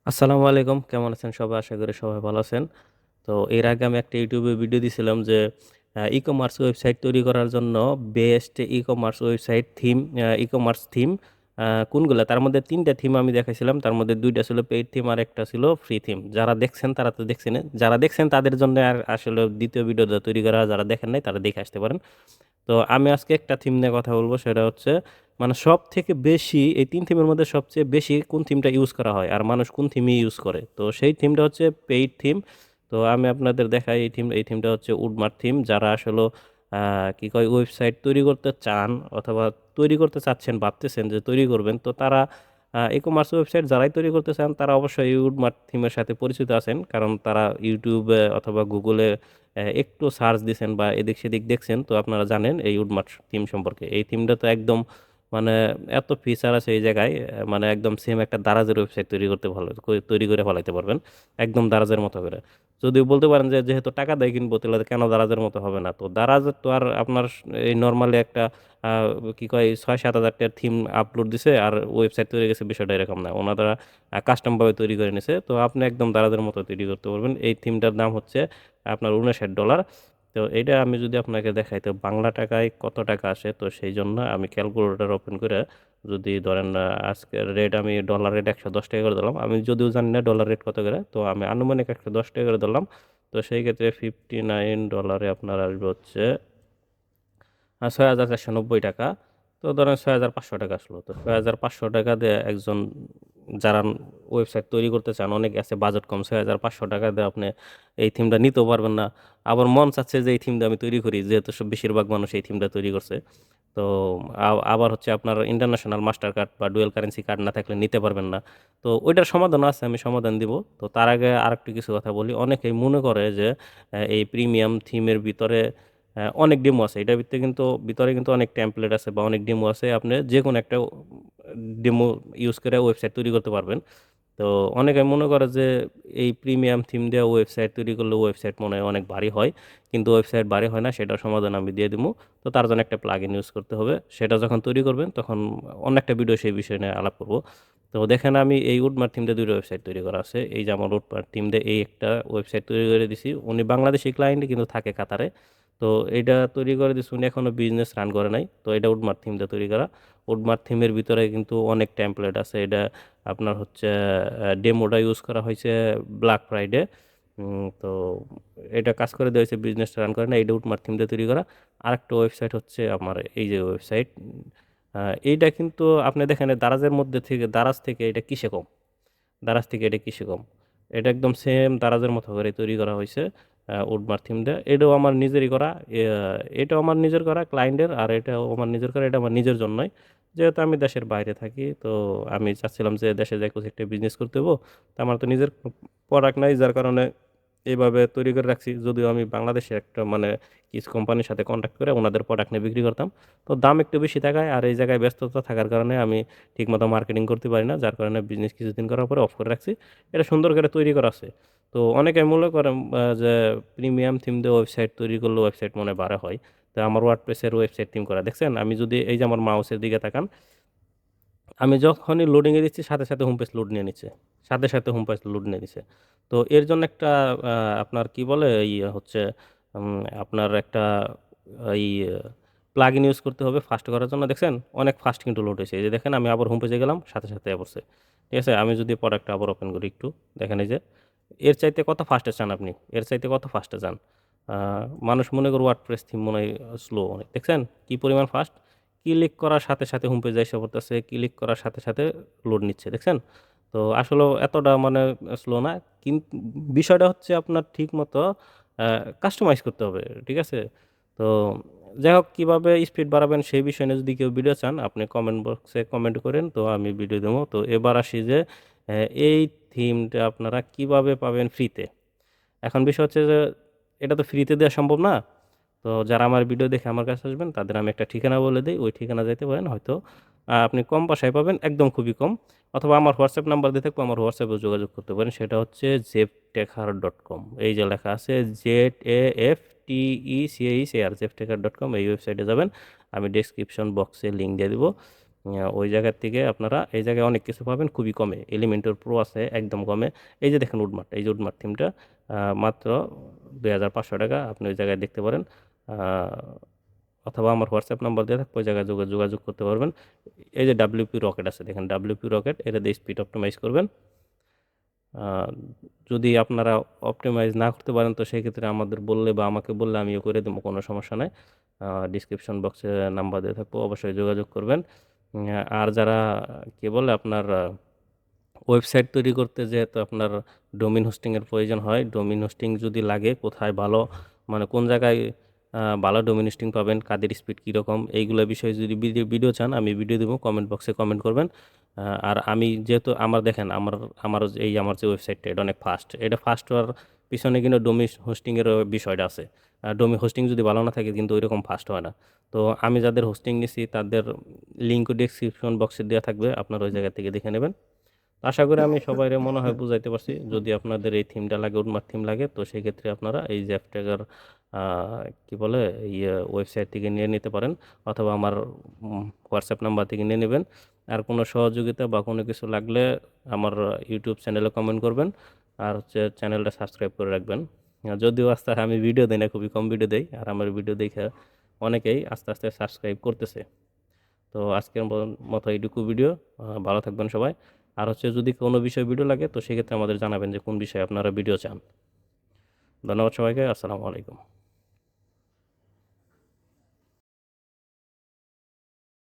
আসসালামু আলাইকুম, কেমন আছেন সবাই? আশা করি সবাই ভালো আছেন। তো এর আগে আমি একটা ইউটিউবে ভিডিও দিছিলাম যে ই কমার্স ওয়েবসাইট তৈরি করার জন্য best e commerce website theme, e commerce theme কোনগুলা। তার মধ্যে 3টা থিম আমি দেখাইছিলাম। তার মধ্যে 2টা ছিল পেইড থিম আর একটা ছিল ফ্রি থিম। যারা দেখছেন তারা তো দেখছেন, যারা দেখছেন তাদের জন্য আর আসলে দ্বিতীয় ভিডিওটা তৈরি করা, যারা দেখেন নাই তারা দেখে আসতে পারেন। তো আমি আজকে একটা থিম নিয়ে কথা বলবো, সেটা হচ্ছে মানে সব থেকে বেশি এই 3 থিমের মধ্যে সবচেয়ে বেশি কোন থিমটা ইউজ করা হয় আর মানুষ কোন থিমই ইউজ করে। তো সেই থিমটা হচ্ছে পেইড থিম। তো আমি আপনাদের দেখাই এই থিমটা হচ্ছে উডমার্ট থিম। যারা আসলে কি কয় ওয়েবসাইট তৈরি করতে চান অথবা তৈরি করতে চাচ্ছেন, ভাবতেছেন যে তৈরি করবেন, তো তারা ই কমার্স ওয়েবসাইট যারাই তৈরি করতে চান তারা অবশ্যই এই উডমার্ট থিমের সাথে পরিচিত আছেন, কারণ তারা ইউটিউবে অথবা গুগলে একটু সার্চ দিছেন বা এদিক সেদিক দেখছেন, তো আপনারা জানেন এই উডমার্ট থিম সম্পর্কে। এই থিমটা তো একদম মানে এত ফিচার আছে এই জায়গায়, মানে একদম সেম একটা দারাজের ওয়েবসাইট তৈরি করে ফেলাইতে পারবেন একদম দারাজের মতো করে। যদিও বলতে পারেন যে যেহেতু টাকা দিয়ে কিনবো তাহলে কেন দারাজের মতো হবে না, তো দারাজের তো আর আপনার এই নর্মালি একটা আহ, কি কয় 6-7 হাজার টাকার থিম আপলোড দিছে আর ওয়েবসাইট তৈরি গেছে, বিষয়টা এরকম না। ওনারা কাস্টম ভাবে তৈরি করে নিছে, তো আপনি একদম দারাজের মতো তৈরি করতে পারবেন। এই থিমটার দাম হচ্ছে আপনার 59 ডলার। তো এটা আমি যদি আপনাকে দেখাই তো বাংলা টাকায় কত টাকা আসে, তো সেই জন্য আমি ক্যালকুলেটর ওপেন করে যদি ধরেন আজকের রেট আমি ডলার রেট 110 টাকা করে দিলাম, আমি যদিও জানি না ডলার রেট কত করে, তো আমি আনুমানিক 110 টাকা করে দিলাম। তো সেই ক্ষেত্রে $59 আপনার আসবে হচ্ছে 6,490 টাকা। তো ধরেন 6,500 টাকা আসলো। তো 6,500 টাকা দিয়ে একজন যারা ওয়েবসাইট তৈরি করতে চান, অনেক আছে বাজেট কম, 6,500 টাকা দিয়ে আপনি এই থিমটা নিতেও পারবেন না। আবার মন চাচ্ছে যে এই থিমটা আমি তৈরি করি, যেহেতু বেশিরভাগ মানুষ এই থিমটা তৈরি করছে। তো আবার হচ্ছে আপনার ইন্টারন্যাশনাল মাস্টার কার্ড বা ডুয়েল কারেন্সি কার্ড না থাকলে নিতে পারবেন না। তো ওইটার সমাধান আছে, আমি সমাধান দিব। তো তার আগে আরেকটু কিছু কথা বলি। অনেকেই মনে করে যে এই প্রিমিয়াম থিমের ভিতরে অনেক ডেমো আছে, এটার ভিতরে কিন্তু ভিতরে কিন্তু অনেক টেমপ্লেট আছে বা অনেক ডেমো আছে, আপনি যে কোনো একটা ডেমো ইউজ করে ওয়েবসাইট তৈরি করতে পারবেন। তো অনেকে মনে করে যে এই প্রিমিয়াম থিম দেওয়া ওয়েবসাইট তৈরি করলে ওয়েবসাইট মনে হয় অনেক ভারী হয়, কিন্তু ওয়েবসাইট ভারী হয় না, সেটার সমাধান আমি দিয়ে দিব। তো তার জন্য একটা প্লাগ ইন ইউজ করতে হবে, সেটা যখন তৈরি করবেন তখন অন্য একটা ভিডিও সেই বিষয় নিয়ে আলাপ করব। তো দেখেন, আমি এই উডমার্ট থিম দিয়ে 2টা ওয়েবসাইট তৈরি করা আছে। এই যে আমার উডমার্ট থিম দিয়ে এই একটা ওয়েবসাইট তৈরি করে দিছি, উনি বাংলাদেশি ক্লায়েন্ট কিন্তু থাকে কাতারে। তো এটা তৈরি করে দিছি, উনি এখনো বিজনেস রান করে নাই। তো এটা উডমার্ট থিম দিয়ে তৈরি করা। উডমার্ট থিমের ভিতরে কিন্তু অনেক টেমপ্লেট আছে। এটা আপনার হচ্ছে ডেমোটা ইউজ করা হয়েছে ব্ল্যাক ফ্রাইডে। তো এটা কাজ করে দেওয়া হয়েছে, বিজনেস রান করে না, এইটা উডমার্ট থিম দিয়ে তৈরি করা। আরেকটা ওয়েবসাইট হচ্ছে আমার এই যে ওয়েবসাইট, এইটা কিন্তু আপনি দেখেন দারাজ থেকে এটা কিসে কম, দারাজ থেকে এটা কিসে কম। এটা একদম সেম দারাজের মতো করে তৈরি করা হয়েছে উডমার্ট থিম দিয়ে। এটাও আমার নিজেরই করা, এটাও আমার নিজের করা ক্লায়েন্টের, আর এটাও আমার নিজের করা। এটা আমার নিজের জন্যই, যেহেতু আমি দেশের বাইরে থাকি, তো আমি চাচ্ছিলাম যে দেশে যাই কিছু একটা বিজনেস করতে হবো। তো আমার তো নিজের প্রোডাক্ট নাই, যার কারণে এইভাবে তৈরি করে রাখছি। যদিও আমি বাংলাদেশে একটা মানে কিছু কোম্পানির সাথে কন্ট্যাক্ট করে ওনাদের প্রোডাক্ট নিয়ে বিক্রি করতাম, তো দাম একটু বেশি থাকায় আর এই জায়গায় ব্যস্ততা থাকার কারণে আমি ঠিকমতো মার্কেটিং করতে পারি না, যার কারণে বিজনেস কিছুদিন করার পরে অফ করে রাখছি। এটা সুন্দর করে তৈরি করা আছে। তো অনেকে মনে করেন যে প্রিমিয়াম থিম দিয়ে ওয়েবসাইট তৈরি করলে ওয়েবসাইট মনে হয় ভালো হয়। তো আমার ওয়ার্ডপ্রেসের ওয়েবসাইট থিম করা দেখছেন, আমি যদি এই যে আমার মাউসের দিকে তাকান, আমি যখনই লোডিংয়ে দিচ্ছি সাথে সাথে হোম পেজ লোড নিয়ে নিচ্ছে, সাথে সাথে হোম পেজ লোড নিয়ে নিচ্ছে। তো এর জন্য একটা আপনার কি বলে হচ্ছে আপনার একটা এই প্লাগ ইন ইউজ করতে হবে ফাস্ট করার জন্য। দেখছেন অনেক ফাস্ট কিন্তু লোড হয়েছে। এই যে দেখেন, আমি আবার হোম পেজে গেলাম, সাথে সাথে পড়ছে। ঠিক আছে, আমি যদি প্রোডাক্টটা আবার ওপেন করি একটু, দেখেন এই যে এর চাইতে কত ফাস্টে চান আপনি, এর চাইতে কত ফাস্টে চান। মানুষ মনে করো ওয়ার্ডপ্রেস থিম মনে হয় স্লো অনেক, দেখছেন কি পরিমাণ ফাস্ট। ক্লিক করার সাথে সাথে হোম পেজে এসে পড়তেছে, ক্লিক করার সাথে সাথে লোড নিচ্ছে, দেখছেন। তো আসলে এতটা মানে স্লো না, কিন্তু বিষয়টা হচ্ছে আপনার ঠিক মতো কাস্টমাইজ করতে হবে, ঠিক আছে। তো যাই হোক, কীভাবে স্পিড বাড়াবেন সেই বিষয়ে নিয়ে যদি কেউ ভিডিও চান, আপনি কমেন্ট বক্সে কমেন্ট করেন, তো আমি ভিডিও দেবো। তো এবার আসি যে এই থিমটা আপনারা কিভাবে পাবেন ফ্রিতে। এখন বিষয় হচ্ছে যে এটা তো ফ্রিতে দেওয়া সম্ভব না। তো যারা আমার ভিডিও দেখে আমার কাছে আসবেন তাদের আমি একটা ঠিকানা বলে দিই, ওই ঠিকানা যাইতে পারেন, হয়তো আপনি কম পয়সায় পাবেন, একদম খুবই কম। অথবা আমার হোয়াটসঅ্যাপ নাম্বার দিয়ে থাকবো, আমার হোয়াটসঅ্যাপে যোগাযোগ করতে পারেন, সেটা হচ্ছে jeftekar.com। এই যে লেখা আছে JAFTECHER, jeftekar.com, এই ওয়েবসাইটে যাবেন। আমি ডেসক্রিপশন বক্সে লিঙ্ক দিয়ে দিব। ওই জায়গার থেকে আপনারা এই জায়গায় অনেক কিছু পাবেন খুবই কমে। এলিমেন্টর প্রো আছে একদম কমে। এই যে দেখেন উডমার্ট, এই যে উডমার্ট থিমটা মাত্র 2500 টাকা, আপনি ওই জায়গায় দেখতে পারেন। অথবা আমার হোয়াটসঅ্যাপ নাম্বার দেওয়া থাকবে, ওই জায়গায় যোগাযোগ করতে পারবেন। এই যে ডাব্লিউপি রকেট আছে দেখেন, ডাব্লিউপি রকেট, এটা দিয়ে স্পিড অপটিমাইজ করবেন। যদি আপনারা অপটিমাইজ না করতে পারেন তো সেই ক্ষেত্রে আমাদের বললে বা আমাকে বললে আমিও করে দেবো, কোনো সমস্যা নাই। ডিসক্রিপশন বক্সে নাম্বার দিয়ে থাকবো, অবশ্যই যোগাযোগ করবেন। আর যারা কি বলে আপনার ওয়েবসাইট তৈরি করতে যেহেতু আপনার ডোমেইন হোস্টিংয়ের প্রয়োজন হয়, ডোমেইন হোস্টিং যদি লাগে কোথায় ভালো, মানে কোন জায়গায় ভালো ডোমেইন হোস্টিং পাবেন, কাদের স্পিড কীরকম, এইগুলো বিষয়ে যদি ভিডিও চান আমি ভিডিও দেবো, কমেন্ট বক্সে কমেন্ট করবেন। আর আমি যেহেতু দেখেন আমার যে ওয়েবসাইটটা এটা অনেক ফাস্ট, এটা ফাস্ট হওয়ার পিছনে কিন্তু ডোমেইন হোস্টিংয়ের বিষয়টা আছে। ডোমেইন হোস্টিং যদি ভালো না থাকে কিন্তু ওইরকম ফাস্ট হয় না। তো আমি যাদের হোস্টিং নিছি তাদের লিঙ্কও ডিসক্রিপশন বক্সে দেওয়া থাকবে, আপনারা ওই জায়গা থেকে দেখে নেবেন। আশা করি আমি সবাইরে মনে হয় বুঝাইতে পারছি। যদি আপনাদের এই থিমটা লাগে, উডমার্ট থিম লাগে, তো সেই ক্ষেত্রে আপনারা এই জ্যাপটেকার কি বলে ওয়েবসাইট থেকে নিয়ে নিতে পারেন, অথবা আমার হোয়াটসঅ্যাপ নাম্বার থেকে নিয়ে নেবেন। আর কোনো সহযোগিতা বা কোনো কিছু লাগলে আমার ইউটিউব চ্যানেলে কমেন্ট করবেন, আর হচ্ছে চ্যানেলটা সাবস্ক্রাইব করে রাখবেন। যদিও আস্তে আমি ভিডিও দিই না, খুবই কম ভিডিও দেই, আর আমার ভিডিও দেখে অনেকেই আস্তে আস্তে সাবস্ক্রাইব করতেছে। তো আজকের মতো এইটুকু ভিডিও। ভালো থাকবেন সবাই। আর হচ্ছে যদি কোনো বিষয়ে ভিডিও লাগে তো সেক্ষেত্রে আমাদের জানাবেন যে কোন বিষয়ে আপনারা ভিডিও চান। ধন্যবাদ সবাইকে। আসসালামু আলাইকুম।